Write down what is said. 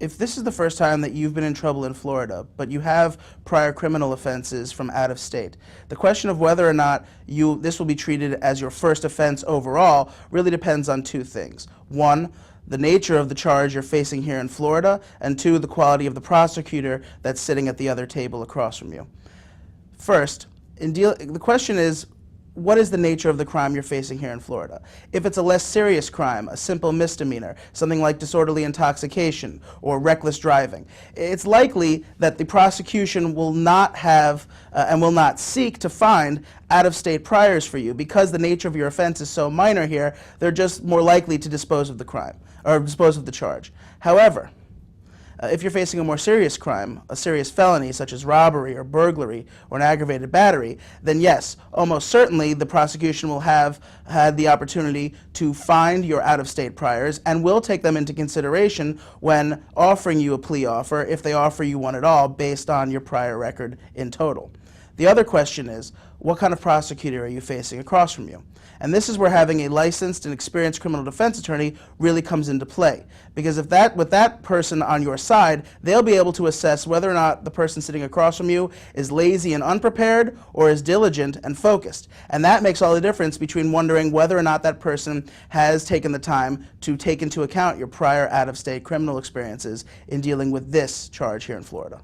if this is the first time that you've been in trouble in Florida, but you have prior criminal offenses from out of state, the question of whether or not this will be treated as your first offense overall really depends on two things. One, the nature of the charge you're facing here in Florida, and two, the quality of the prosecutor that's sitting at the other table across from you. First, the question is, what is the nature of the crime you're facing here in Florida? If it's a less serious crime, a simple misdemeanor, something like disorderly intoxication or reckless driving, it's likely that the prosecution will not have and will not seek to find out-of-state priors for you. Because the nature of your offense is so minor here, they're just more likely to dispose of the crime or dispose of the charge. However, if you're facing a more serious crime, a serious felony such as robbery or burglary or an aggravated battery, then yes, almost certainly the prosecution will have had the opportunity to find your out-of-state priors and will take them into consideration when offering you a plea offer, if they offer you one at all, based on your prior record in total. The other question is, what kind of prosecutor are you facing across from you? And this is where having a licensed and experienced criminal defense attorney really comes into play. Because with that person on your side, they'll be able to assess whether or not the person sitting across from you is lazy and unprepared or is diligent and focused. And that makes all the difference between wondering whether or not that person has taken the time to take into account your prior out-of-state criminal experiences in dealing with this charge here in Florida.